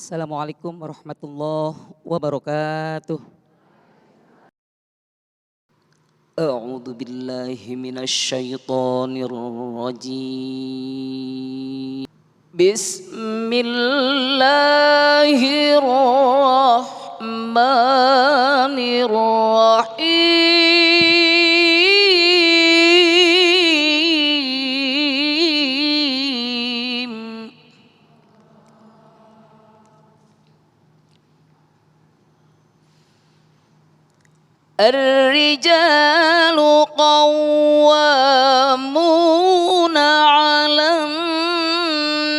Assalamualaikum warahmatullahi wabarakatuh. A'udzu billahi minasy syaithanir rajim. Bismillahirrahmanirrahim. Ar-rijalu qawwamuna 'alan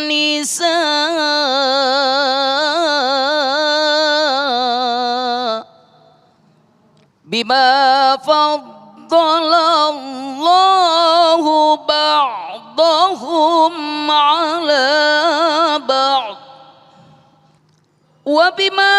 nisa bima faddalallahu ba'dahum 'ala ba'd wa bima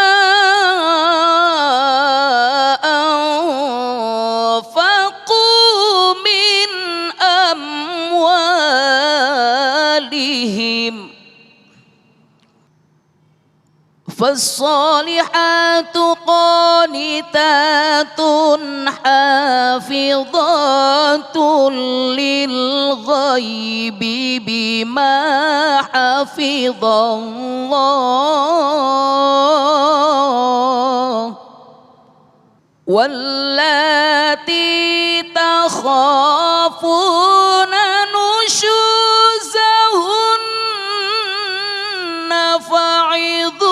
فالصالحات قانتات حافظات للغيب بما حفظ الله واللاتي تخافون نشوزهن فعظوهن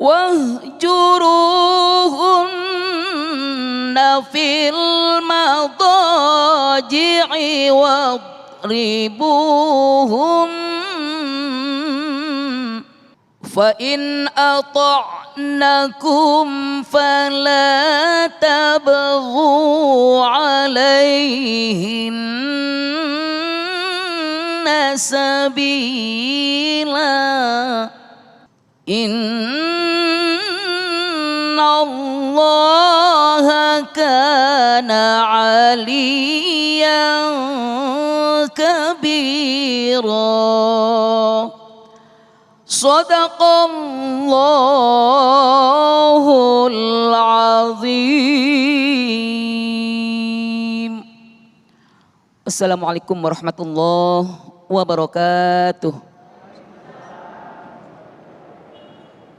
واهجروهن في المضاجع واضربوهن فإن أطعنكم فلا تبغوا عليهن سبيلا إن الله كان عليا كبيرا. Sadaqallahul azim. Assalamualaikum warahmatullahi wabarakatuh.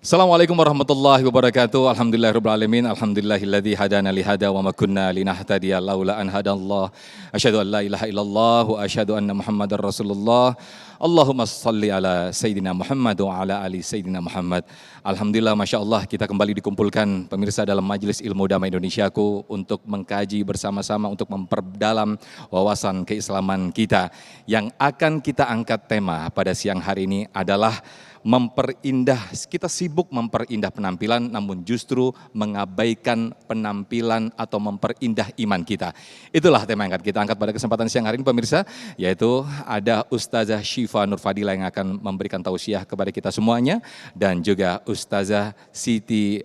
Assalamualaikum warahmatullahi wabarakatuh. Alhamdulillahirabbil alamin. Alhamdulillahilladzi hadana li hada wa ma kunna linahtadiya laula an hadallah. Asyhadu an la ilaha illallah wa asyhadu anna Muhammadar Rasulullah. Allahumma shalli ala Sayyidina Muhammad wa ala ali Sayyidina Muhammad. Alhamdulillah, Masya Allah, kita kembali dikumpulkan pemirsa dalam Majelis Ilmu Damai Indonesiaku untuk mengkaji bersama-sama, untuk memperdalam wawasan keislaman kita. Yang akan kita angkat tema pada siang hari ini adalah memperindah, kita sibuk memperindah penampilan namun justru mengabaikan penampilan atau memperindah iman kita. Itulah tema yang akan kita angkat pada kesempatan siang hari ini pemirsa, yaitu ada Ustazah Syifa Nur Fadila yang akan memberikan tausiah kepada kita semuanya, dan juga Ustazah Siti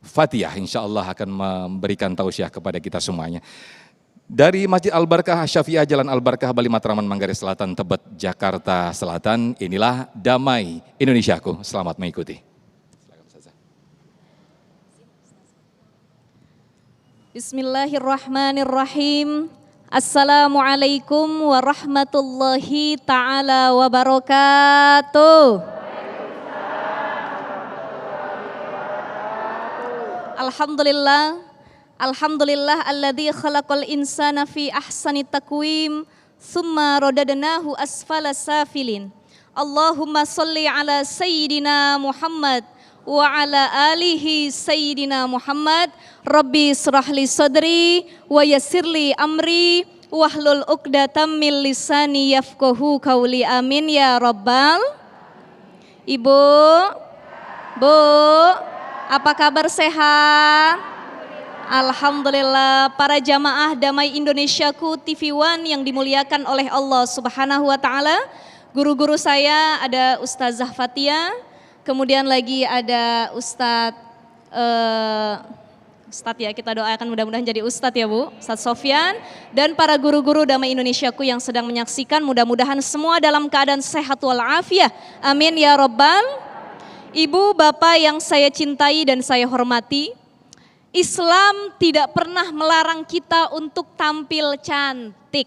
Fatihah insya Allah akan memberikan tausiah kepada kita semuanya. Dari Masjid Al-Barkah Syafi'iyah Jalan Al-Barkah Bali Matraman Manggarai Selatan Tebet Jakarta Selatan, inilah Damai Indonesiaku. Selamat mengikuti. Bismillahirrahmanirrahim. Assalamualaikum warahmatullahi ta'ala wabarakatuh. Alhamdulillah. Alhamdulillah alladzi khalaqal insana fi ahsani taqwim thumma radadnahu asfala safilin. Allahumma shalli ala sayyidina Muhammad wa ala alihi sayyidina Muhammad. Rabbi israhli sadri wa yassirli amri wahlul 'uqdatam min lisani yafqahu qawli. Amin ya rabbal. Ibu, Bu, apa kabar, sehat? Alhamdulillah. Para jamaah Damai Indonesiaku TV One yang dimuliakan oleh Allah Subhanahu wa Ta'ala. Guru-guru saya ada Ustazah Fatia, kemudian lagi ada Ustadz Ustadz ya, kita doakan mudah-mudahan jadi Ustadz ya Bu, Ustadz Sofyan. Dan para guru-guru Damai Indonesiaku yang sedang menyaksikan, mudah-mudahan semua dalam keadaan sehat walafiat. Amin ya Rabbal. Ibu, Bapak yang saya cintai dan saya hormati, Islam tidak pernah melarang kita untuk tampil cantik.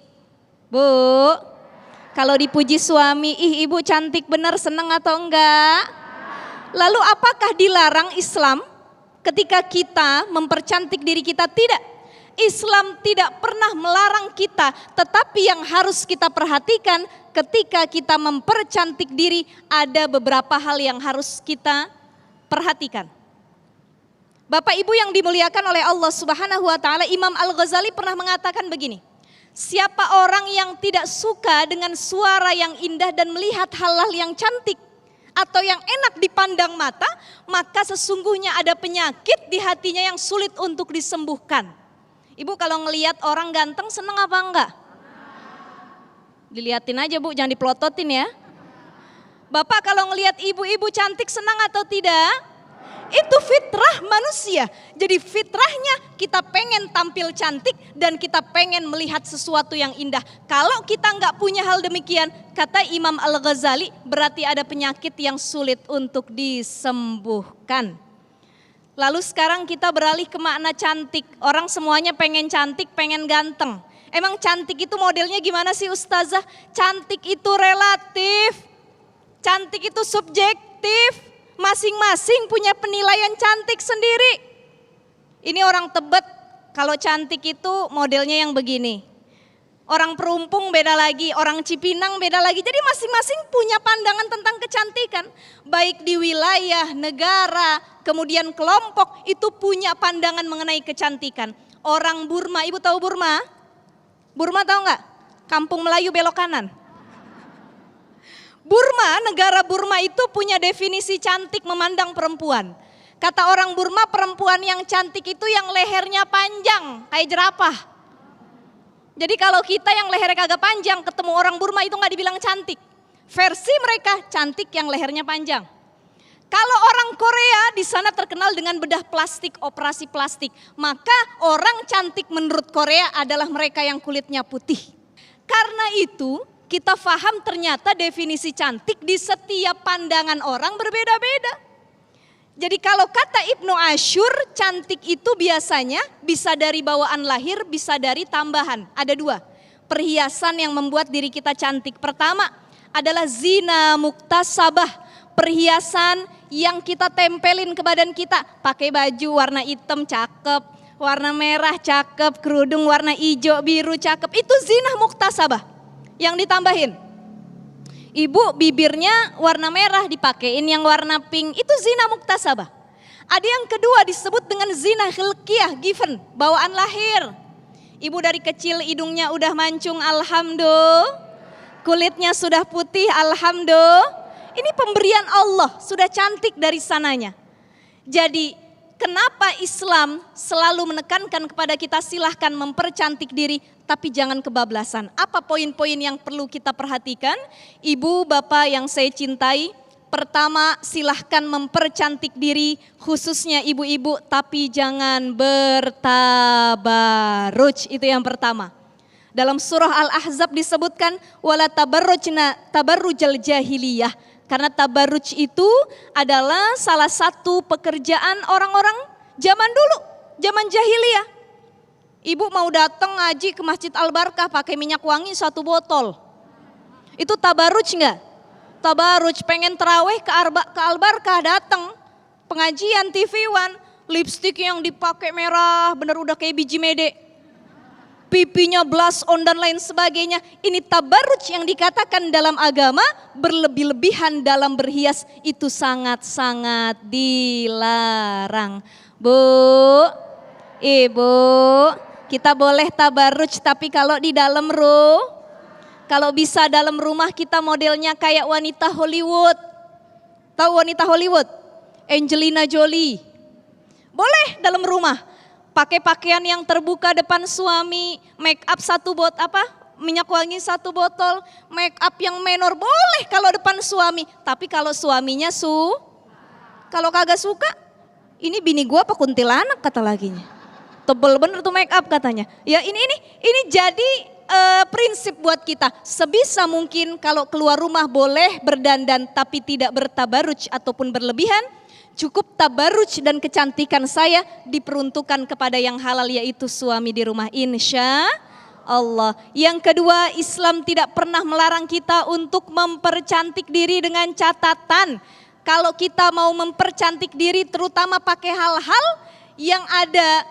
Bu, kalau dipuji suami, ih ibu cantik benar, senang atau enggak? Lalu apakah dilarang Islam ketika kita mempercantik diri kita? Tidak. Islam tidak pernah melarang kita, tetapi yang harus kita perhatikan ketika kita mempercantik diri, ada beberapa hal yang harus kita perhatikan. Bapak Ibu yang dimuliakan oleh Allah Subhanahu wa taala, Imam Al-Ghazali pernah mengatakan begini. Siapa orang yang tidak suka dengan suara yang indah dan melihat hal-hal yang cantik atau yang enak dipandang mata, maka sesungguhnya ada penyakit di hatinya yang sulit untuk disembuhkan. Ibu kalau ngelihat orang ganteng senang apa enggak? Dilihatin aja Bu, jangan dipelototin ya. Bapak kalau ngelihat ibu-ibu cantik senang atau tidak? Itu fitrah manusia. Jadi fitrahnya kita pengen tampil cantik dan kita pengen melihat sesuatu yang indah. Kalau kita nggak punya hal demikian, kata Imam Al-Ghazali, berarti ada penyakit yang sulit untuk disembuhkan. Lalu sekarang kita beralih ke makna cantik. Orang semuanya pengen cantik, pengen ganteng. Emang cantik itu modelnya gimana sih Ustazah? Cantik itu relatif, cantik itu subjektif. Masing-masing punya penilaian cantik sendiri. Ini orang Tebet, kalau cantik itu modelnya yang begini. Orang Perumpung beda lagi, orang Cipinang beda lagi. Jadi masing-masing punya pandangan tentang kecantikan. Baik di wilayah, negara, kemudian kelompok itu punya pandangan mengenai kecantikan. Orang Burma, ibu tahu Burma? Burma tahu nggak? Kampung Melayu belok kanan. Burma, negara Burma itu punya definisi cantik memandang perempuan. Kata orang Burma, perempuan yang cantik itu yang lehernya panjang, kayak jerapah. Jadi kalau kita yang lehernya kagak panjang, ketemu orang Burma itu nggak dibilang cantik. Versi mereka cantik yang lehernya panjang. Kalau orang Korea di sana terkenal dengan bedah plastik, operasi plastik. Maka orang cantik menurut Korea adalah mereka yang kulitnya putih. Karena itu kita paham ternyata definisi cantik di setiap pandangan orang berbeda-beda. Jadi kalau kata Ibnu Ashur, cantik itu biasanya bisa dari bawaan lahir, bisa dari tambahan. Ada dua, perhiasan yang membuat diri kita cantik. Pertama adalah zina muktasabah, perhiasan yang kita tempelin ke badan kita. Pakai baju warna hitam cakep, warna merah cakep, kerudung warna hijau, biru cakep. Itu zina muktasabah. Yang ditambahin, ibu bibirnya warna merah dipakein yang warna pink, itu zina muktasabah. Ada yang kedua disebut dengan zina khilqiyah, given, bawaan lahir. Ibu dari kecil hidungnya udah mancung, alhamdulillah. Kulitnya sudah putih, alhamdulillah. Ini pemberian Allah, sudah cantik dari sananya. Jadi kenapa Islam selalu menekankan kepada kita silahkan mempercantik diri, tapi jangan kebablasan. Apa poin-poin yang perlu kita perhatikan? Ibu, Bapak yang saya cintai, pertama silahkan mempercantik diri, khususnya ibu-ibu, tapi jangan bertabarruj. Itu yang pertama. Dalam surah Al-Ahzab disebutkan, wala tabarrujna tabarrujal jahiliyah. Karena tabarruj itu adalah salah satu pekerjaan orang-orang zaman dulu, zaman jahiliyah. Ibu mau datang ngaji ke Masjid Al-Barkah pakai minyak wangi 1 botol. Itu tabarruj enggak? Tabarruj, pengen terawih ke Al-Barkah, datang pengajian TV One, lipstik yang dipakai merah, bener udah kayak biji mede. Pipinya blush on dan lain sebagainya. Ini tabarruj yang dikatakan dalam agama, berlebih-lebihan dalam berhias itu sangat-sangat dilarang. Bu, Ibu, kita boleh tabarruj tapi kalau di dalam kalau bisa dalam rumah kita modelnya kayak wanita Hollywood. Tahu wanita Hollywood? Angelina Jolie. Boleh dalam rumah. Pakai pakaian yang terbuka depan suami, make up 1 botol minyak wangi 1 botol, make up yang menor boleh kalau depan suami. Tapi kalau suaminya kalau kagak suka, ini bini gua apa kuntilanak kata lakinya. Tebel bener tuh make up katanya. Ya ini jadi prinsip buat kita. Sebisa mungkin kalau keluar rumah boleh berdandan tapi tidak bertabaruj ataupun berlebihan. Cukup tabaruj dan kecantikan saya diperuntukkan kepada yang halal yaitu suami di rumah, insya Allah. Yang kedua, Islam tidak pernah melarang kita untuk mempercantik diri dengan catatan. Kalau kita mau mempercantik diri terutama pakai hal-hal yang ada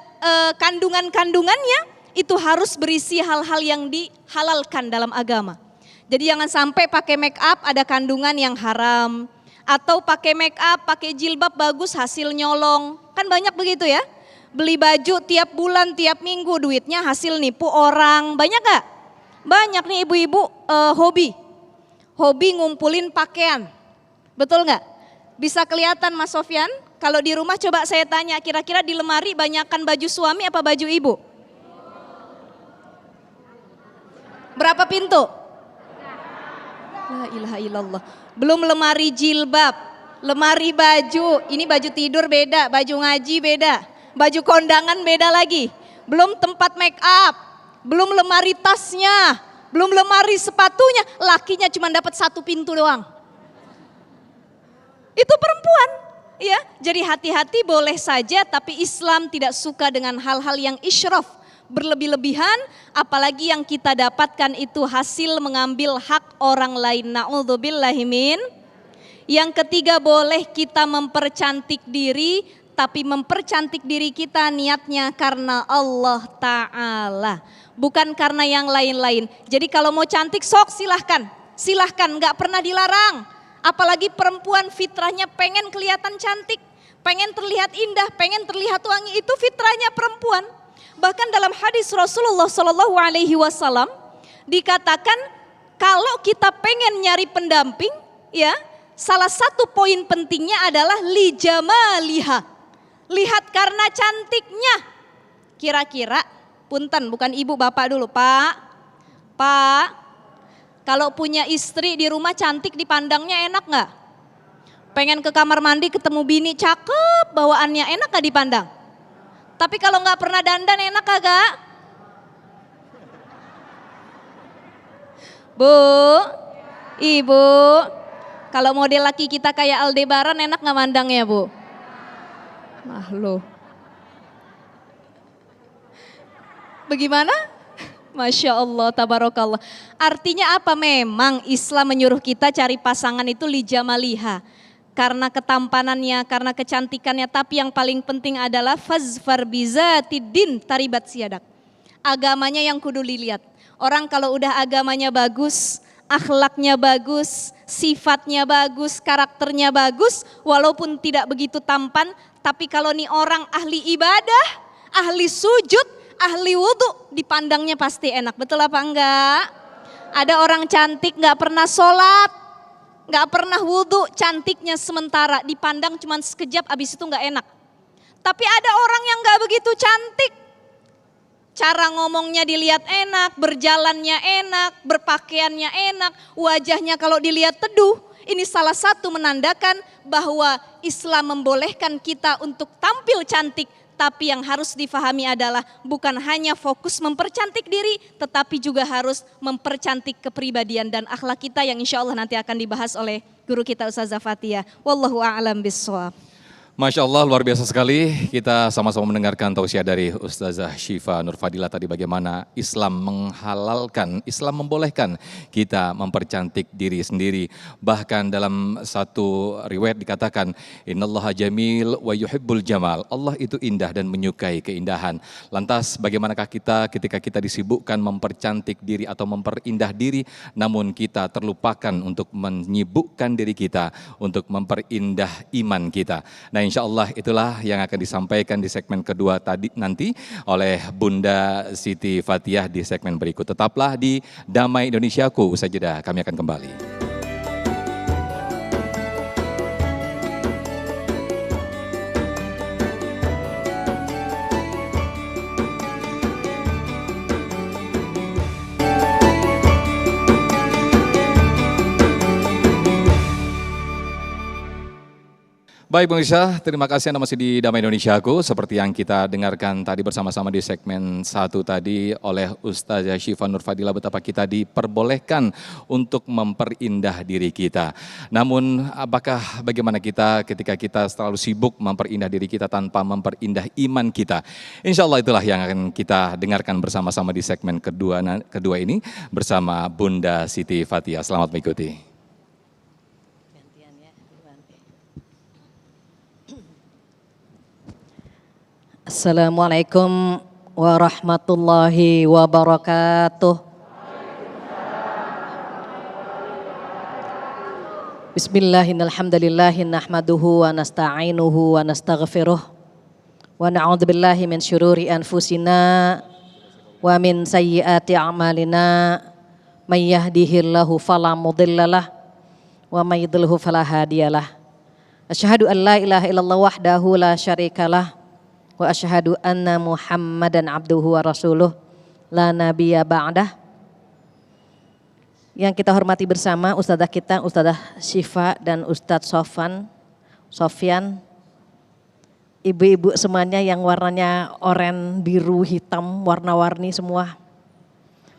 kandungan-kandungannya, itu harus berisi hal-hal yang dihalalkan dalam agama. Jadi jangan sampai pakai make up ada kandungan yang haram. Atau pakai make up, pakai jilbab bagus hasil nyolong. Kan banyak begitu ya. Beli baju tiap bulan, tiap minggu duitnya hasil nipu orang. Banyak gak? Banyak nih ibu-ibu hobi. Hobi ngumpulin pakaian. Betul gak? Bisa kelihatan Mas Sofyan? Kalau di rumah coba saya tanya, kira-kira di lemari banyakkan baju suami apa baju ibu? Berapa pintu? La ilaha illallah. Belum lemari jilbab, lemari baju, ini baju tidur beda, baju ngaji beda, baju kondangan beda lagi. Belum tempat make up, belum lemari tasnya, belum lemari sepatunya, lakinya cuma dapat satu pintu doang. Itu perempuan, ya. Jadi hati-hati boleh saja, tapi Islam tidak suka dengan hal-hal yang israf, berlebih-lebihan, apalagi yang kita dapatkan itu hasil mengambil hak orang lain. Na'udzubillahi min. Yang ketiga, boleh kita mempercantik diri, tapi mempercantik diri kita niatnya karena Allah Ta'ala, bukan karena yang lain-lain. Jadi kalau mau cantik sok silahkan, gak pernah dilarang. Apalagi perempuan fitrahnya pengen kelihatan cantik, pengen terlihat indah, pengen terlihat wangi, itu fitrahnya perempuan. Bahkan dalam hadis Rasulullah Shallallahu Alaihi Wasallam dikatakan kalau kita pengen nyari pendamping, ya salah satu poin pentingnya adalah lijamaliha, lihat karena cantiknya. Kira-kira, punten bukan ibu bapak dulu, Pak, kalau punya istri di rumah cantik dipandangnya enak nggak? Pengen ke kamar mandi ketemu bini cakep, bawaannya enak nggak dipandang? Tapi kalau nggak pernah dandan enak kagak? Bu, ibu, kalau model laki kita kayak Aldebaran enak nggak mandangnya bu? Loh. Bagaimana? Masya Allah, tabarakallah. Artinya apa? Memang Islam menyuruh kita cari pasangan itu lijamaliha. Karena ketampanannya, karena kecantikannya, tapi yang paling penting adalah fazfar bizatidin taribat siadak. Agamanya yang kudu dilihat. Orang kalau udah agamanya bagus, akhlaknya bagus, sifatnya bagus, karakternya bagus, walaupun tidak begitu tampan, tapi kalau nih orang ahli ibadah, ahli sujud, ahli wudhu, dipandangnya pasti enak. Betul apa enggak? Ada orang cantik gak pernah sholat, gak pernah wudhu, cantiknya sementara, dipandang cuma sekejap abis itu gak enak. Tapi ada orang yang gak begitu cantik, cara ngomongnya dilihat enak, berjalannya enak, berpakaiannya enak, wajahnya kalau dilihat teduh. Ini salah satu menandakan bahwa Islam membolehkan kita untuk tampil cantik. Tapi yang harus difahami adalah bukan hanya fokus mempercantik diri, tetapi juga harus mempercantik kepribadian dan akhlak kita yang insya Allah nanti akan dibahas oleh guru kita Ustazah Fathia. Wallahu a'lam bishawab. Masya Allah, luar biasa sekali. Kita sama-sama mendengarkan tausiah dari Ustazah Syifa Nur Fadilah tadi bagaimana Islam menghalalkan, Islam membolehkan kita mempercantik diri sendiri. Bahkan dalam satu riwayat dikatakan, Innallaha jamil wa yuhibbul jamal. Allah itu indah dan menyukai keindahan. Lantas bagaimanakah kita ketika kita disibukkan mempercantik diri atau memperindah diri, namun kita terlupakan untuk menyibukkan diri kita untuk memperindah iman kita. Nah, insya Allah itulah yang akan disampaikan di segmen kedua tadi nanti oleh Bunda Siti Fathia di segmen berikut. Tetaplah di Damai Indonesiaku, usai jeda kami akan kembali. Baik pemirsa, terima kasih Anda masih di Damai Indonesiaku. Seperti yang kita dengarkan tadi bersama-sama di segmen 1 tadi oleh Ustazah Syifa Nur Fadilah, betapa kita diperbolehkan untuk memperindah diri kita. Namun bagaimana kita ketika kita terlalu sibuk memperindah diri kita tanpa memperindah iman kita? Insya Allah itulah yang akan kita dengarkan bersama-sama di segmen kedua ini bersama Bunda Siti Fathia. Selamat mengikuti. Assalamualaikum warahmatullahi wabarakatuh. Bismillahirrahmanirrahim. Nahmaduhu wa nasta'inuhu wa nastaghfiruh. Wa na'udzubillahi min syururi anfusina wa min sayyiati a'malina. May yahdihillahu fala mudhillalah wa may yudhlilhu fala hadiyalah. Asyhadu an la ilaha illallah wahdahu la syarikalah. Wa asyhadu anna Muhammadan abduhu wa rasuluh la nabiyya ba'dah. Yang kita hormati bersama Ustazah kita, Ustazah Syifa dan Ustadz Sofyan. Ibu-ibu semuanya yang warnanya oranye, biru, hitam, warna-warni semua.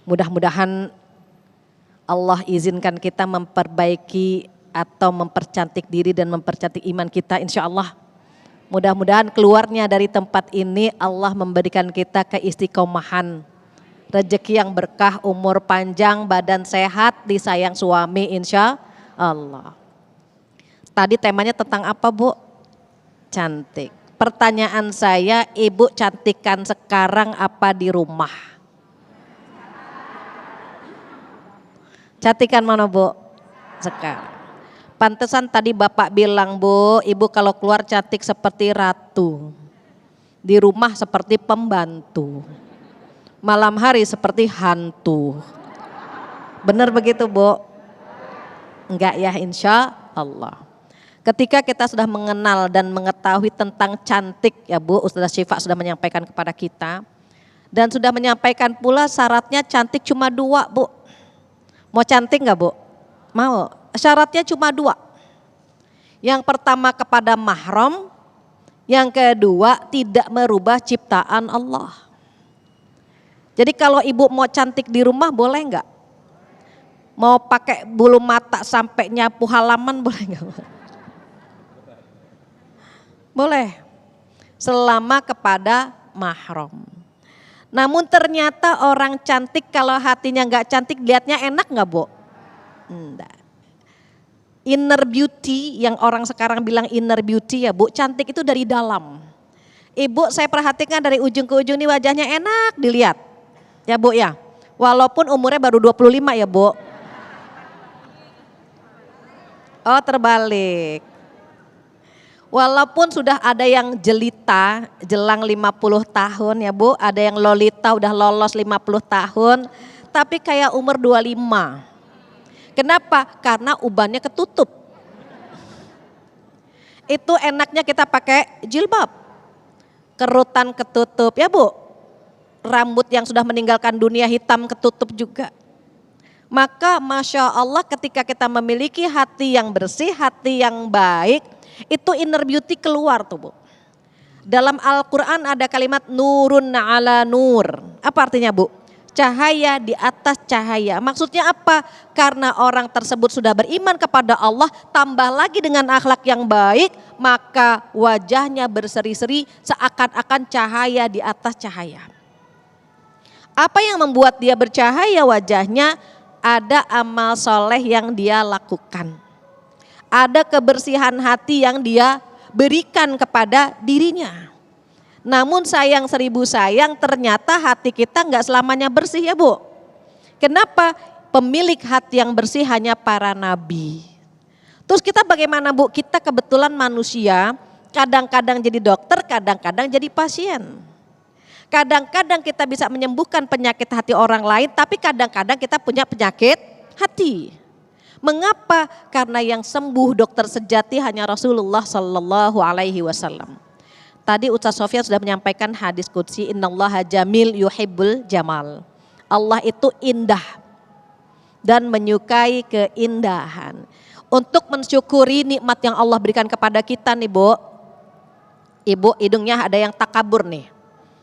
Mudah-mudahan Allah izinkan kita memperbaiki atau mempercantik diri dan mempercantik iman kita, insya Allah. Mudah-mudahan keluarnya dari tempat ini Allah memberikan kita keistiqomahan, rezeki yang berkah, umur panjang, badan sehat, disayang suami insya Allah. Tadi temanya tentang apa Bu? Cantik. Pertanyaan saya, Ibu cantikan sekarang apa di rumah? Cantikan mana Bu? Sekarang. Pantesan tadi Bapak bilang Bu, Ibu kalau keluar cantik seperti ratu. Di rumah seperti pembantu. Malam hari seperti hantu. Benar begitu Bu? Enggak ya, insya Allah. Ketika kita sudah mengenal dan mengetahui tentang cantik ya Bu, Ustazah Syifa sudah menyampaikan kepada kita. Dan sudah menyampaikan pula syaratnya cantik cuma 2 Bu. Mau cantik enggak Bu? Mau. Syaratnya cuma 2. Yang pertama kepada mahram, yang kedua tidak merubah ciptaan Allah. Jadi kalau ibu mau cantik di rumah boleh enggak? Mau pakai bulu mata sampai nyapu halaman boleh enggak? Boleh. Selama kepada mahram. Namun ternyata orang cantik kalau hatinya enggak cantik, lihatnya enak enggak Bu? Enggak. Inner beauty yang orang sekarang bilang inner beauty ya Bu, cantik itu dari dalam. Ibu saya perhatikan dari ujung ke ujung ini wajahnya enak dilihat. Ya Bu ya, walaupun umurnya baru 25 ya Bu. Oh terbalik. Walaupun sudah ada yang jelita jelang 50 tahun ya Bu, ada yang lolita udah lolos 50 tahun, tapi kayak umur 25. Kenapa? Karena ubannya ketutup. Itu enaknya kita pakai jilbab. Kerutan ketutup ya Bu. Rambut yang sudah meninggalkan dunia hitam ketutup juga. Maka Masya Allah ketika kita memiliki hati yang bersih, hati yang baik, itu inner beauty keluar tuh Bu. Dalam Al-Quran ada kalimat nurun ala nur. Apa artinya Bu? Cahaya di atas cahaya. Maksudnya apa? Karena orang tersebut sudah beriman kepada Allah, tambah lagi dengan akhlak yang baik, maka wajahnya berseri-seri seakan-akan cahaya di atas cahaya. Apa yang membuat dia bercahaya wajahnya? Ada amal soleh yang dia lakukan. Ada kebersihan hati yang dia berikan kepada dirinya. Namun sayang 1000 sayang ternyata hati kita enggak selamanya bersih ya Bu. Kenapa? Pemilik hati yang bersih hanya para nabi. Terus kita bagaimana Bu? Kita kebetulan manusia, kadang-kadang jadi dokter, kadang-kadang jadi pasien. Kadang-kadang kita bisa menyembuhkan penyakit hati orang lain, tapi kadang-kadang kita punya penyakit hati. Mengapa? Karena yang sembuh dokter sejati hanya Rasulullah Sallallahu Alaihi Wasallam. Tadi Ustaz Sofyan sudah menyampaikan hadis qudsi, innallaha jamil yuhibbul jamal. Allah itu indah dan menyukai keindahan. untuk mensyukuri nikmat yang Allah berikan kepada kita nih Bu. Ibu hidungnya ada yang takabur nih.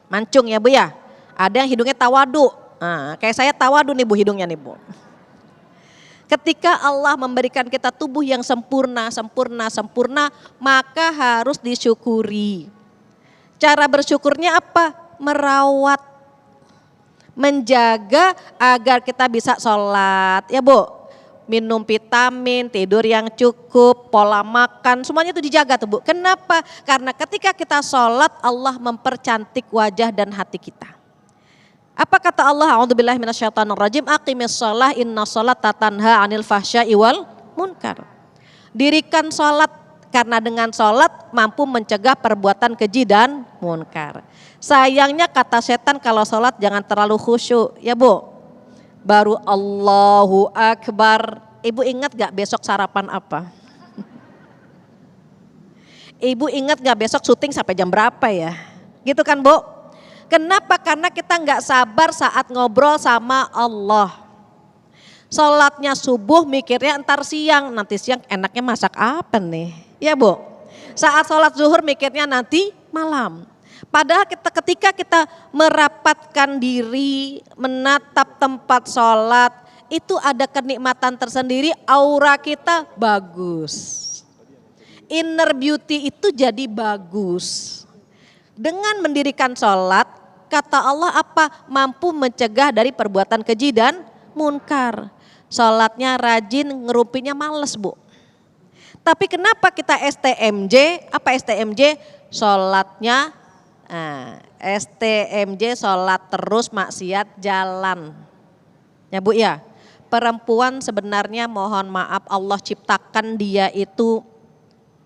Mancung ya Bu ya. Ada yang hidungnya tawadu. Nah, kayak saya tawadu nih Bu hidungnya nih Bu. Ketika Allah memberikan kita tubuh yang sempurna, maka harus disyukuri. Cara bersyukurnya apa? Merawat, menjaga agar kita bisa sholat ya Bu. Minum vitamin, tidur yang cukup, pola makan, semuanya itu dijaga tuh Bu. Kenapa? Karena ketika kita sholat Allah mempercantik wajah dan hati kita. Apa kata Allah? A'udzubillahi minasyaitonirrajim. Aqimis shalah inna sholata tanha 'anil fahsya'i wal munkar. Dirikan sholat karena dengan sholat mampu mencegah perbuatan keji dan munkar. Sayangnya kata setan kalau sholat jangan terlalu khusyuk ya Bu. Baru Allahu Akbar. Ibu ingat gak besok sarapan apa? Ibu ingat gak besok syuting sampai jam berapa ya? Gitu kan Bu? Kenapa? Karena kita gak sabar saat ngobrol sama Allah. Sholatnya subuh mikirnya entar siang. Nanti siang enaknya masak apa nih? Ya Bu? Saat sholat zuhur mikirnya nanti malam. Padahal ketika kita merapatkan diri, menatap tempat sholat, itu ada kenikmatan tersendiri, aura kita bagus. Inner beauty itu jadi bagus. Dengan mendirikan sholat, kata Allah apa? Mampu mencegah dari perbuatan keji dan munkar. Sholatnya rajin, ngerupinya males Bu. Tapi kenapa kita STMJ? Apa STMJ? Sholatnya STMJ sholat terus maksiat jalan. Ya Bu ya, perempuan sebenarnya mohon maaf Allah ciptakan dia itu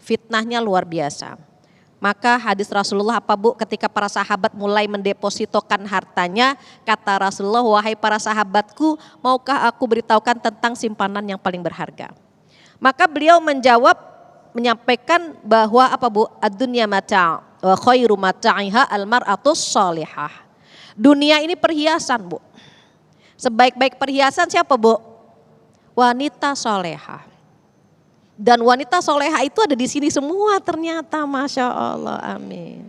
fitnahnya luar biasa. Maka hadis Rasulullah apa Bu, ketika para sahabat mulai mendepositokan hartanya, kata Rasulullah, wahai para sahabatku, maukah aku beritahukan tentang simpanan yang paling berharga? Maka beliau menyampaikan bahwa apa Bu, ad-dunya mata' wa khairu mata'iha al-mar'atus shalihah. Dunia ini perhiasan Bu. Sebaik-baik perhiasan siapa Bu? Wanita solehah. Dan wanita solehah itu ada di sini semua ternyata, Masya Allah, amin.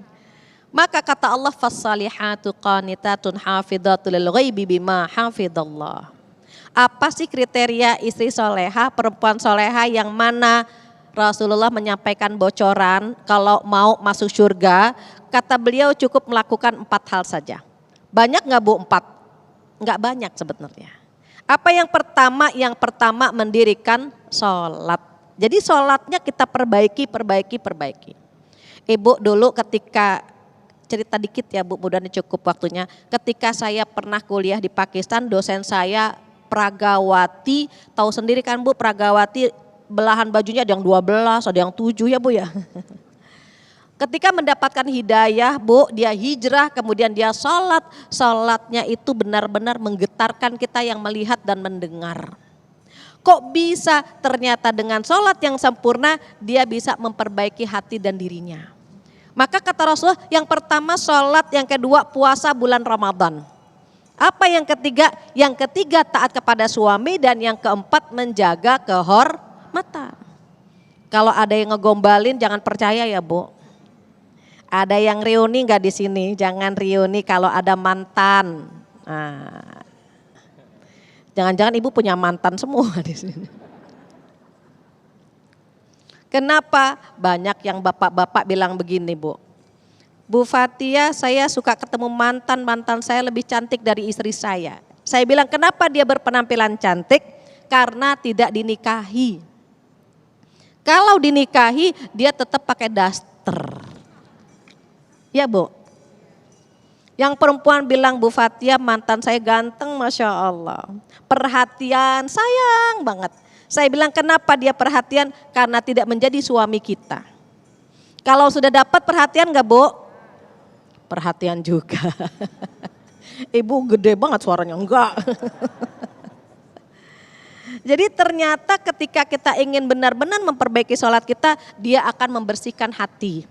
Maka kata Allah, fassalihatu qanitatun hafidhatul lil ghaibi bima hafidhallah. Apa sih kriteria istri solehah, perempuan solehah yang mana? Rasulullah menyampaikan bocoran kalau mau masuk surga, kata beliau cukup melakukan 4 hal saja. Banyak gak Bu 4? Enggak banyak sebenarnya. Apa yang pertama? Yang pertama mendirikan sholat. Jadi sholatnya kita perbaiki. Ibu dulu ketika, cerita dikit ya Bu, mudah-mudahan cukup waktunya. Ketika saya pernah kuliah di Pakistan, dosen saya Pragawati, tahu sendiri kan Bu, Pragawati belahan bajunya ada yang 12, ada yang 7 ya Bu ya. Ketika mendapatkan hidayah Bu, dia hijrah, kemudian dia sholat. Sholatnya itu benar-benar menggetarkan kita yang melihat dan mendengar. Kok bisa? Ternyata dengan sholat yang sempurna dia bisa memperbaiki hati dan dirinya. Maka kata Rasulullah, yang pertama sholat, yang kedua puasa bulan Ramadan. Apa yang ketiga? Yang ketiga taat kepada suami, dan yang keempat menjaga kehormatan. Kalau ada yang ngegombalin jangan percaya ya Bu. Ada yang reuni nggak di sini? Jangan reuni kalau ada mantan. Nah, jangan-jangan Ibu punya mantan semua di sini. Kenapa? Banyak yang bapak-bapak bilang begini Bu. Bu Fatia, saya suka ketemu mantan saya lebih cantik dari istri saya. Saya bilang kenapa dia berpenampilan cantik? Karena tidak dinikahi. Kalau dinikahi dia tetap pakai daster. Ya Bu. Yang perempuan bilang, Bu Fatia mantan saya ganteng Masya Allah. Perhatian, sayang banget. Saya bilang kenapa dia perhatian? Karena tidak menjadi suami kita. Kalau sudah dapat perhatian gak Bu? Perhatian juga. Ibu gede banget suaranya, enggak. Jadi ternyata ketika kita ingin benar-benar memperbaiki sholat kita, dia akan membersihkan hati.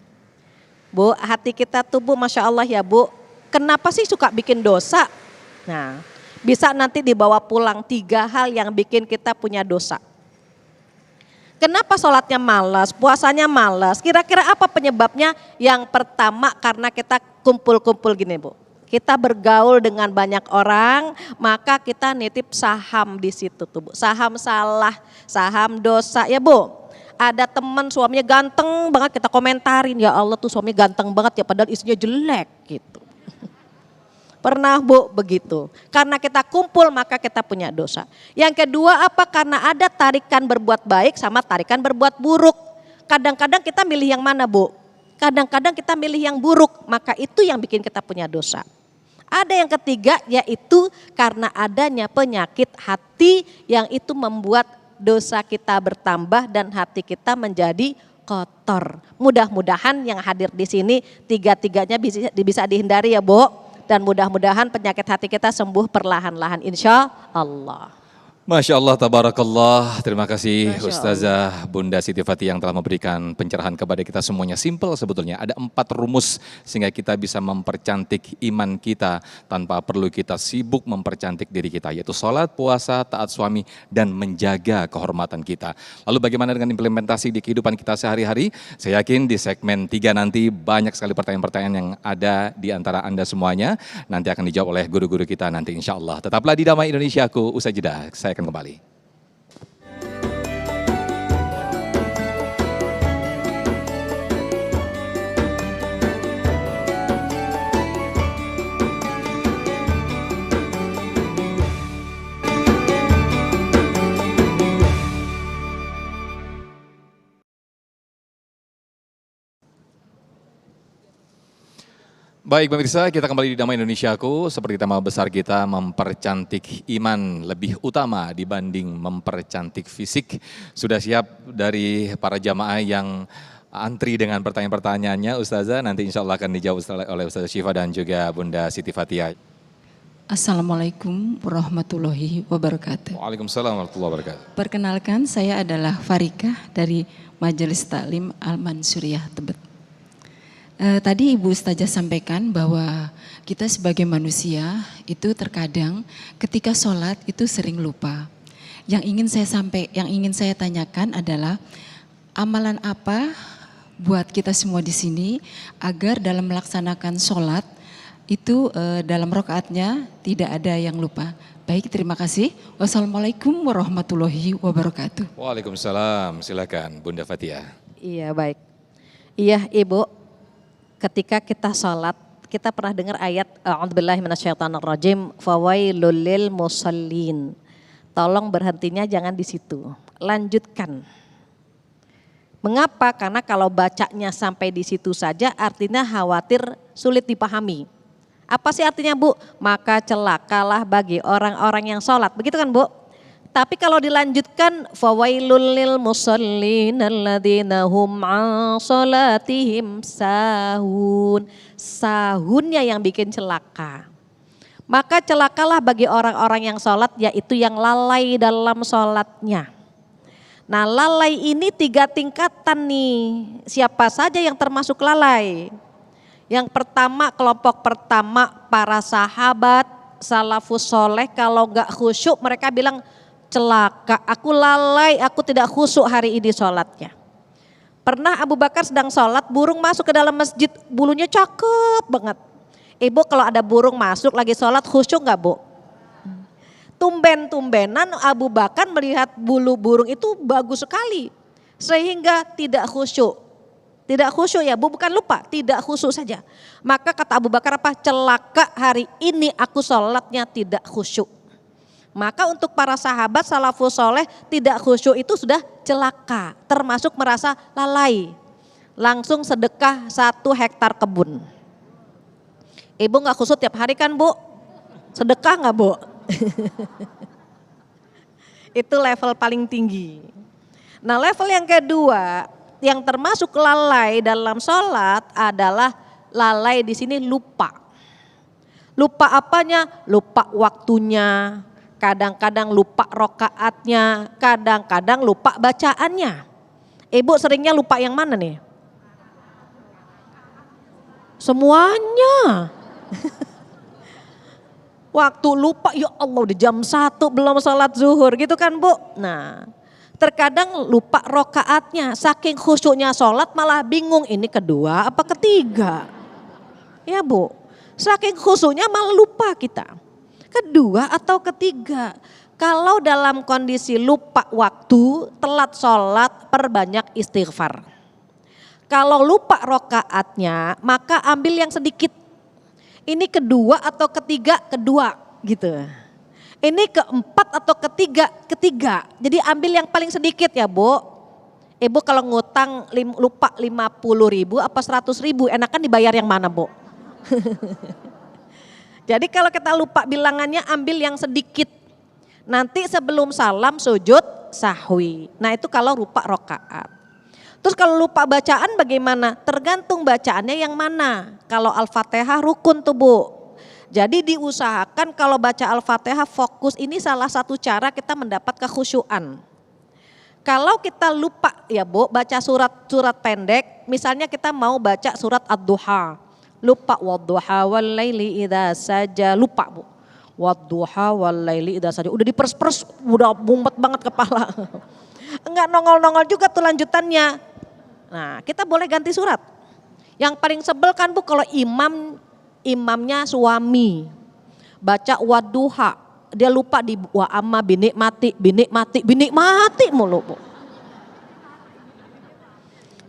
Bu, hati kita tuh Bu, Masya Allah ya Bu. Kenapa sih suka bikin dosa? Nah, bisa nanti dibawa pulang 3 hal yang bikin kita punya dosa. Kenapa sholatnya malas, puasanya malas? Kira-kira apa penyebabnya? Yang pertama karena kita kumpul-kumpul gini Bu. Kita bergaul dengan banyak orang, maka kita nitip saham di situ tuh Bu. Saham salah, saham dosa ya Bu. Ada teman suaminya ganteng banget, kita komentarin, ya Allah tuh suami ganteng banget ya padahal isinya jelek gitu. Pernah Bu begitu. Karena kita kumpul maka kita punya dosa. Yang kedua apa? Karena ada tarikan berbuat baik sama tarikan berbuat buruk. Kadang-kadang kita milih yang mana Bu? Kadang-kadang kita milih yang buruk, maka itu yang bikin kita punya dosa. Ada yang ketiga yaitu karena adanya penyakit hati yang itu membuat dosa kita bertambah dan hati kita menjadi kotor. Mudah-mudahan yang hadir di sini tiga-tiganya bisa dihindari ya Bu. Dan mudah-mudahan penyakit hati kita sembuh perlahan-lahan insya Allah. Masya Allah, tabarakallah. Terima kasih Masya Ustazah Bunda Siti Fatih yang telah memberikan pencerahan kepada kita semuanya. Simple sebetulnya, ada 4 rumus sehingga kita bisa mempercantik iman kita tanpa perlu kita sibuk mempercantik diri kita. Yaitu sholat, puasa, taat suami, dan menjaga kehormatan kita. Lalu bagaimana dengan implementasi di kehidupan kita sehari-hari? Saya yakin di segmen 3 nanti banyak sekali pertanyaan-pertanyaan yang ada di antara Anda semuanya. Nanti akan dijawab oleh guru-guru kita nanti insya Allah. Tetaplah di Damai Indonesiaku, usai jeda. Saya akan kembali. Baik pemirsa, kita kembali di Damai Indonesiaku. Seperti tema besar kita mempercantik iman lebih utama dibanding mempercantik fisik. Sudah siap dari para jamaah yang antri dengan pertanyaan-pertanyaannya Ustazah. Nanti insya Allah akan dijawab oleh Ustazah Syifa dan juga Bunda Siti Fatihah. Assalamualaikum warahmatullahi wabarakatuh. Waalaikumsalam warahmatullahi wabarakatuh. Perkenalkan saya adalah Farikah dari Majelis Taklim Al-Mansuriyah Tebet. Tadi Ibu Ustazah sampaikan bahwa kita sebagai manusia itu terkadang ketika sholat itu sering lupa. Yang ingin saya tanyakan adalah amalan apa buat kita semua di sini agar dalam melaksanakan sholat itu dalam rakaatnya tidak ada yang lupa. Baik, terima kasih. Wassalamualaikum warahmatullahi wabarakatuh. Waalaikumsalam, silakan Bunda Fatihah. Iya baik. Iya Ibu. Ketika kita sholat, kita pernah dengar ayat A'udzubillahi minasyaitonirrajim fawailul lil musallin. Tolong berhentinya jangan di situ. Lanjutkan. Mengapa? Karena kalau bacanya sampai di situ saja artinya khawatir sulit dipahami. Apa sih artinya Bu? Maka celakalah bagi orang-orang yang sholat. Begitu kan Bu? Tapi kalau dilanjutkan fawailul lil musallin alladzina hum an salatihim sahun. Sahunnya yang bikin celaka. Maka celakalah bagi orang-orang yang sholat yaitu yang lalai dalam sholatnya. Nah lalai ini 3 tingkatan nih. Siapa saja yang termasuk lalai? Yang pertama, kelompok pertama para sahabat salafus soleh kalau gak khusyuk mereka bilang celaka, aku lalai, aku tidak khusyuk hari ini sholatnya. Pernah Abu Bakar sedang sholat, burung masuk ke dalam masjid, bulunya cakep banget. Ibu kalau ada burung masuk lagi sholat khusyuk gak Bu? Tumben-tumbenan Abu Bakar melihat bulu burung itu bagus sekali. Sehingga tidak khusyuk. Tidak khusyuk ya Bu, bukan lupa, tidak khusyuk saja. Maka kata Abu Bakar apa? Celaka hari ini aku sholatnya tidak khusyuk. Maka untuk para sahabat salafus soleh tidak khusyuk itu sudah celaka, termasuk merasa lalai. Langsung sedekah 1 hektar kebun. Ibu gak khusyuk tiap hari kan Bu? Sedekah gak Bu? Itu level paling tinggi. Nah level yang kedua yang termasuk lalai dalam sholat adalah lalai di sini lupa. Lupa apanya? Lupa waktunya. Kadang-kadang lupa rokaatnya, kadang-kadang lupa bacaannya. Ibu seringnya lupa yang mana nih? Semuanya. Waktu lupa, ya Allah udah jam 1 belum sholat zuhur gitu kan Bu. Nah Terkadang lupa rokaatnya, saking khusyuknya sholat malah bingung ini kedua apa ketiga. Ya Bu, saking khusyuknya malah lupa kita. Kedua atau ketiga. Kalau dalam kondisi lupa waktu, telat sholat, perbanyak istighfar. Kalau lupa rokaatnya, maka ambil yang sedikit. Ini kedua atau ketiga, kedua gitu. Ini keempat atau ketiga, ketiga. Jadi ambil yang paling sedikit ya Bu. Ibu kalau ngutang lupa 50.000 apa 100.000, enakan dibayar yang mana Bu? Jadi kalau kita lupa bilangannya ambil yang sedikit. Nanti sebelum salam sujud sahwi. Nah itu kalau lupa rokaat. Terus kalau lupa bacaan bagaimana? Tergantung bacaannya yang mana. Kalau Al-Fatihah rukun tuh Bu. Jadi diusahakan kalau baca Al-Fatihah fokus, ini salah satu cara kita mendapat kekhusyuan. Kalau kita lupa ya Bu, baca surat pendek, misalnya kita mau baca surat Ad-Duha. Lupa wadduha wal laili idza saja, lupa Bu. Wadduha wal laili idza saja, udah diperes-peres, udah mumet banget kepala. Enggak nongol-nongol juga tuh lanjutannya. Nah, kita boleh ganti surat. Yang paling sebel kan Bu kalau imamnya suami baca wadduha, dia lupa di wa amma binik mati mulu Bu.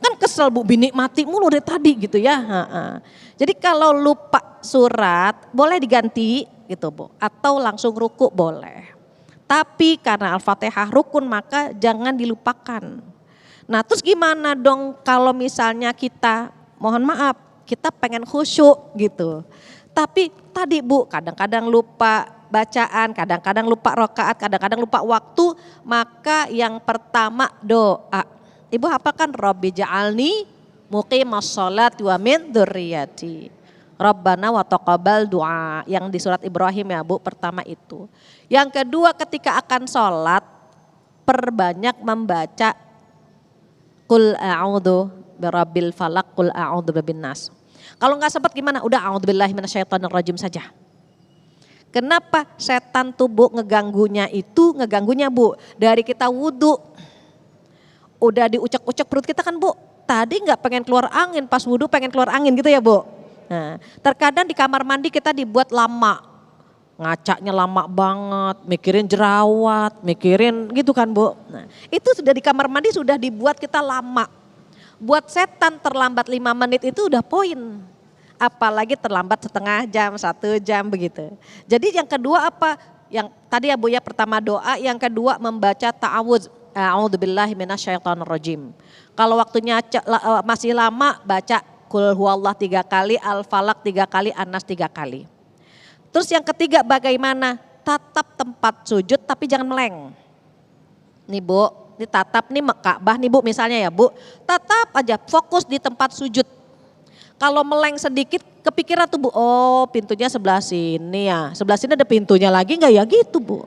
Kan kesel Bu, binik mati mulu dari tadi gitu ya. Jadi kalau lupa surat boleh diganti gitu Bu, atau langsung ruku boleh. Tapi karena Al-Fatihah rukun maka jangan dilupakan. Nah terus gimana dong kalau misalnya kita, mohon maaf, kita pengen khusyuk gitu. Tapi tadi Bu kadang-kadang lupa bacaan, kadang-kadang lupa rokaat, kadang-kadang lupa waktu. Maka yang pertama doa. Ibu hafalkan Rabbi ja'alni muqimas sholat wa min dzurriyyati. Rabbana wa taqabbal doa yang di surat Ibrahim ya Bu, pertama itu. Yang kedua ketika akan sholat perbanyak membaca Qul a'udzu birabbil falaq, qul a'udzu birabbin nas. Kalau nggak sempat gimana? Udah a'udzubillahi minasyaitonirrajim saja. Kenapa setan tuh Bu ngeganggunya Bu dari kita wudhu. Udah diucek-ucek perut kita kan Bu. Tadi nggak pengen keluar angin, pas wudhu pengen keluar angin gitu ya Bu. Nah, terkadang di kamar mandi kita dibuat lama. Ngacaknya lama banget, mikirin jerawat, mikirin gitu kan Bu. Nah, itu sudah di kamar mandi sudah dibuat kita lama. Buat setan terlambat 5 menit itu udah poin. Apalagi terlambat setengah jam, 1 jam begitu. Jadi yang kedua apa? Yang tadi ya Bu ya, pertama doa, yang kedua membaca ta'awudz. A'udzubillahi minasyaitonirrajim. Kalau waktunya masih lama baca Qul huwallah 3 kali, Al-Falaq 3 kali, An-Nas 3 kali. Terus yang ketiga bagaimana? Tatap tempat sujud tapi jangan meleng. Nih Bu, ini tatap nih Ka'bah nih Bu misalnya ya Bu. Tatap aja, fokus di tempat sujud. Kalau meleng sedikit kepikiran tuh Bu, oh pintunya sebelah sini ya. Sebelah sini ada pintunya lagi enggak ya gitu Bu.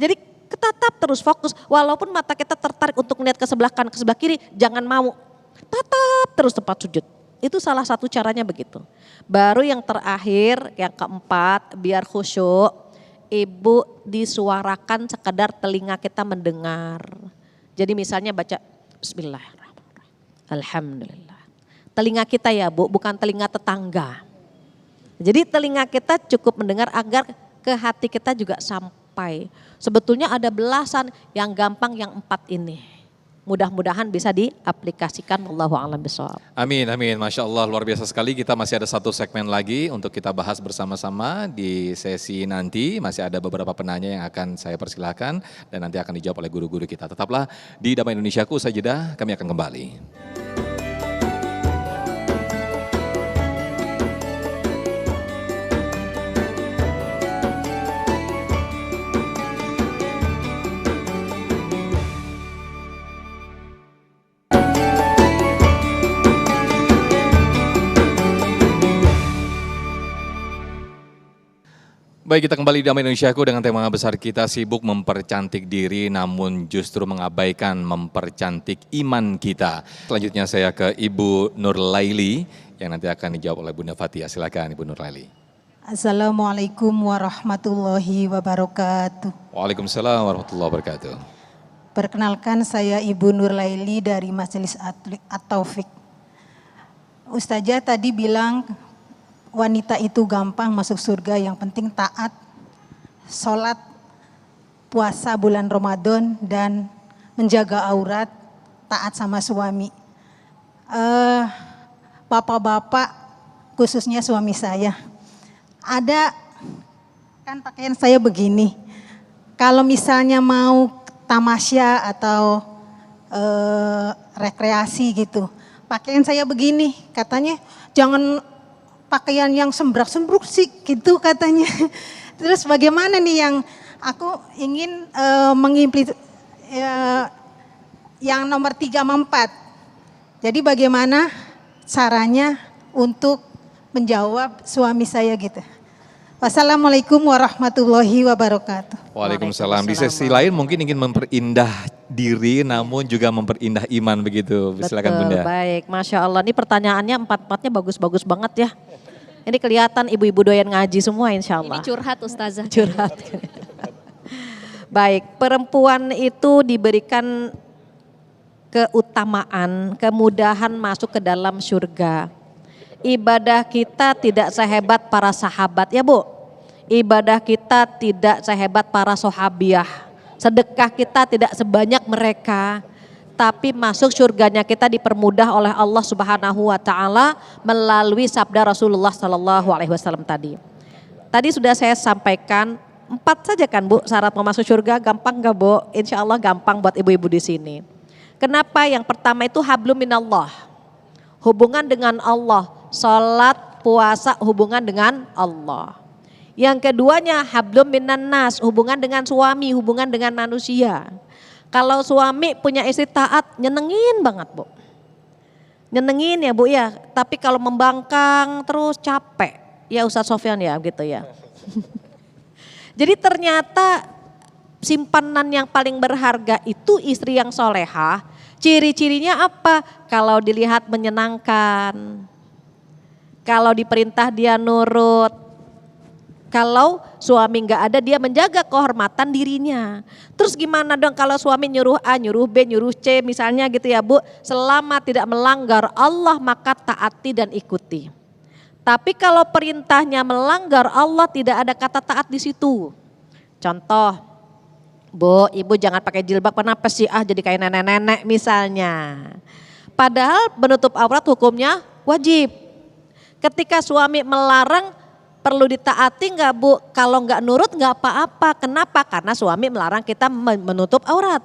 Jadi tetap terus fokus, walaupun mata kita tertarik untuk melihat ke sebelah kanan, ke sebelah kiri, jangan mau. Tatap terus tempat sujud. Itu salah satu caranya begitu. Baru yang terakhir, yang keempat, biar khusyuk, Ibu disuarakan sekedar telinga kita mendengar. Jadi misalnya baca Bismillahirrahmanirrahim, Alhamdulillah. Telinga kita ya Bu, bukan telinga tetangga. Jadi telinga kita cukup mendengar agar ke hati kita juga sampai. Sebetulnya ada belasan, yang gampang yang 4 ini. Mudah-mudahan bisa diaplikasikan. Wallahu a'lam bishawab. Amin, amin. Masya Allah, luar biasa sekali. Kita masih ada 1 segmen lagi untuk kita bahas bersama-sama di sesi nanti. Masih ada beberapa penanya yang akan saya persilahkan dan nanti akan dijawab oleh guru-guru kita. Tetaplah di Damai Indonesiaku, usai jeda kami akan kembali. Baik, kita kembali di Damai Indonesiaku dengan tema besar kita, sibuk mempercantik diri namun justru mengabaikan mempercantik iman kita. Selanjutnya saya ke Ibu Nurlaili yang nanti akan dijawab oleh Bunda Fatia. Silakan Ibu Nurlaili. Assalamualaikum warahmatullahi wabarakatuh. Waalaikumsalam warahmatullahi wabarakatuh. Perkenalkan, saya Ibu Nurlaili dari Majelis At-Taufik. Ustazah tadi bilang wanita itu gampang masuk surga, yang penting taat, sholat, puasa bulan Ramadan, dan menjaga aurat, taat sama suami. Bapak-bapak, khususnya suami saya, ada kan pakaian saya begini, kalau misalnya mau tamasya atau rekreasi gitu, pakaian saya begini, katanya jangan pakaian yang sembrak-sembruk sih gitu katanya. Terus bagaimana nih yang aku ingin yang nomor 3 sama 4. Jadi bagaimana caranya untuk menjawab suami saya gitu. Wassalamualaikum warahmatullahi wabarakatuh. Waalaikumsalam. Di sesi lain mungkin ingin memperindah diri namun juga memperindah iman begitu. Silakan Bunda. Baik, Masya Allah. Ini pertanyaannya 4-4-nya bagus-bagus banget ya. Ini kelihatan ibu-ibu doyan ngaji semua insya Allah. Ini curhat Ustazah. Curhat. Baik, perempuan itu diberikan keutamaan, kemudahan masuk ke dalam surga. Ibadah kita tidak sehebat para sahabat ya Bu. Ibadah kita tidak sehebat para sahabiah. Sedekah kita tidak sebanyak mereka. Tapi masuk surganya kita dipermudah oleh Allah Subhanahu wa taala melalui sabda Rasulullah sallallahu alaihi wasallam tadi. Tadi sudah saya sampaikan 4 saja kan Bu syarat mau masuk surga, gampang gak Bu? Insya Allah gampang buat ibu-ibu di sini. Kenapa? Yang pertama itu hablum minallah. Hubungan dengan Allah, salat, puasa, hubungan dengan Allah. Yang keduanya hablum minan nas, hubungan dengan suami, hubungan dengan manusia. Kalau suami punya istri taat, nyenengin banget Bu. Nyenengin ya Bu ya, tapi kalau membangkang terus capek. Ya Ustaz Sofyan ya gitu ya. Jadi ternyata simpanan yang paling berharga itu istri yang solehah. Ciri-cirinya apa? Kalau dilihat menyenangkan. Kalau diperintah dia nurut. Kalau suami nggak ada dia menjaga kehormatan dirinya. Terus gimana dong kalau suami nyuruh A, nyuruh B, nyuruh C misalnya gitu ya Bu. Selama tidak melanggar Allah maka taati dan ikuti. Tapi kalau perintahnya melanggar Allah tidak ada kata taat di situ. Contoh, Bu, ibu jangan pakai jilbab, kenapa sih jadi kayak nenek-nenek misalnya. Padahal menutup aurat hukumnya wajib. Ketika suami melarang perlu ditaati nggak Bu? Kalau nggak nurut nggak apa-apa. Kenapa? Karena suami melarang kita menutup aurat.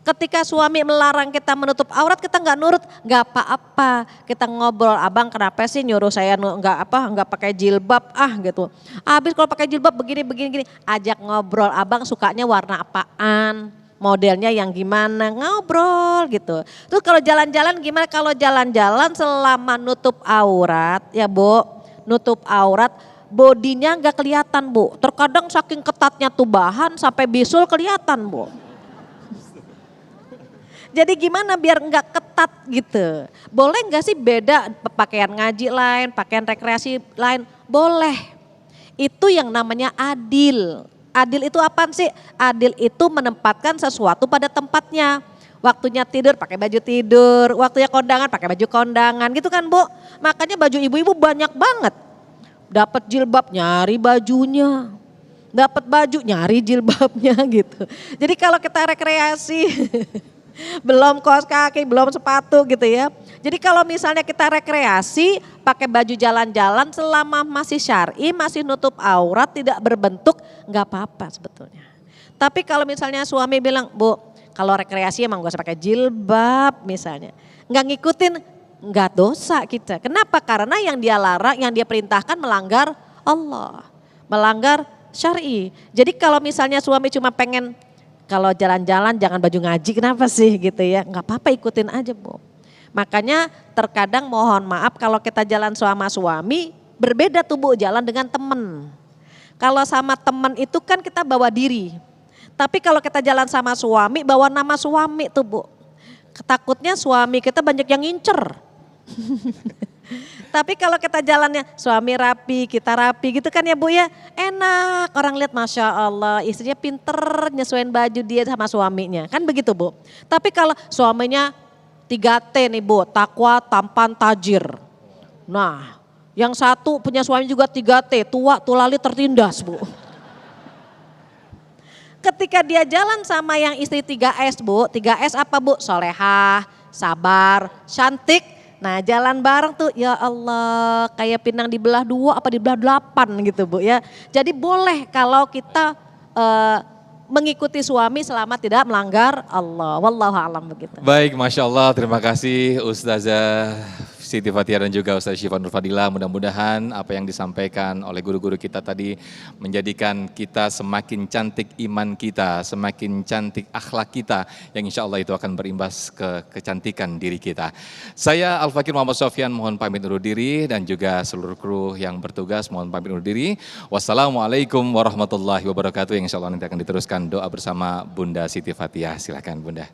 Ketika suami melarang kita menutup aurat kita nggak nurut, nggak apa-apa. Kita ngobrol, abang kenapa sih nyuruh saya nggak pakai jilbab gitu. Habis kalau pakai jilbab begini. Ajak ngobrol, abang sukanya warna apaan? Modelnya yang gimana? Ngobrol gitu. Terus kalau jalan-jalan gimana? Kalau jalan-jalan selama nutup aurat ya Bu, nutup aurat. Bodinya nggak kelihatan Bu, terkadang saking ketatnya tuh bahan sampai bisul kelihatan Bu. Jadi gimana biar nggak ketat gitu? Boleh nggak sih beda pakaian ngaji lain, pakaian rekreasi lain? Boleh. Itu yang namanya adil. Adil itu apa sih? Adil itu menempatkan sesuatu pada tempatnya. Waktunya tidur pakai baju tidur, waktunya kondangan pakai baju kondangan gitu kan Bu. Makanya baju ibu-ibu banyak banget. Dapat jilbab nyari bajunya, dapat baju nyari jilbabnya gitu. Jadi kalau kita rekreasi belum kaos kaki, belum sepatu gitu ya. Jadi kalau misalnya kita rekreasi pakai baju jalan-jalan selama masih syar'i, masih nutup aurat, tidak berbentuk, nggak apa-apa sebetulnya. Tapi kalau misalnya suami bilang, Bu kalau rekreasi emang gak usah pakai jilbab misalnya, nggak ngikutin, nggak dosa kita. Kenapa? Karena yang dia larang, yang dia perintahkan melanggar Allah, melanggar syar'i. Jadi kalau misalnya suami cuma pengen kalau jalan-jalan jangan baju ngaji, kenapa sih gitu ya? Nggak apa-apa, ikutin aja Bu. Makanya terkadang mohon maaf kalau kita jalan sama suami berbeda tuh Bu jalan dengan temen. Kalau sama temen itu kan kita bawa diri. Tapi kalau kita jalan sama suami bawa nama suami tuh Bu. Takutnya suami kita banyak yang ngincer. Tapi kalau kita jalannya suami rapi, kita rapi gitu kan ya Bu ya, enak. Orang lihat Masya Allah istrinya pinter nyesuaiin baju dia sama suaminya. Kan begitu Bu. Tapi kalau suaminya 3T nih Bu, takwa, tampan, tajir. Nah yang satu punya suami juga 3T, tua, tulali, tertindas Bu. Ketika dia jalan sama yang istri 3S Bu, 3S apa Bu? Solehah, sabar, cantik. Nah jalan bareng tuh ya Allah kayak pinang dibelah 2 apa dibelah 8 gitu Bu ya. Jadi boleh kalau kita mengikuti suami selama tidak melanggar Allah. Wallahu a'lam begitu. Baik, Masya Allah, terima kasih Ustazah Siti Fathiah dan juga Ustaz Syifa Nur Fadilah. Mudah-mudahan apa yang disampaikan oleh guru-guru kita tadi menjadikan kita semakin cantik iman kita, semakin cantik akhlak kita, yang insya Allah itu akan berimbas ke kecantikan diri kita. Saya Al-Fakir Muhammad Sofyan mohon pamit undur diri dan juga seluruh kru yang bertugas mohon pamit undur diri. Wassalamualaikum warahmatullahi wabarakatuh, yang insya Allah nanti akan diteruskan doa bersama Bunda Siti Fathiah. Silakan Bunda.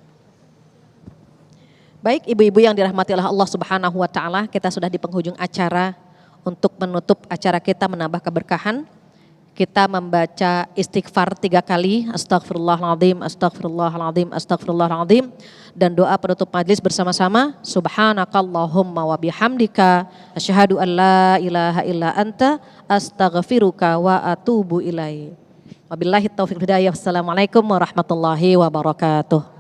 Baik ibu-ibu yang dirahmati oleh Allah Subhanahu wa taala, kita sudah di penghujung acara. Untuk menutup acara kita menambah keberkahan, kita membaca istighfar 3 kali, astagfirullahaladzim, astagfirullahaladzim, astagfirullahaladzim, dan doa penutup majelis bersama-sama, subhanakallahumma wa bihamdika, asyhadu an la ilaha illa anta, astaghfiruka wa atubu ilaik. Wabillahi taufiq hidayah. Wassalamualaikum warahmatullahi wabarakatuh.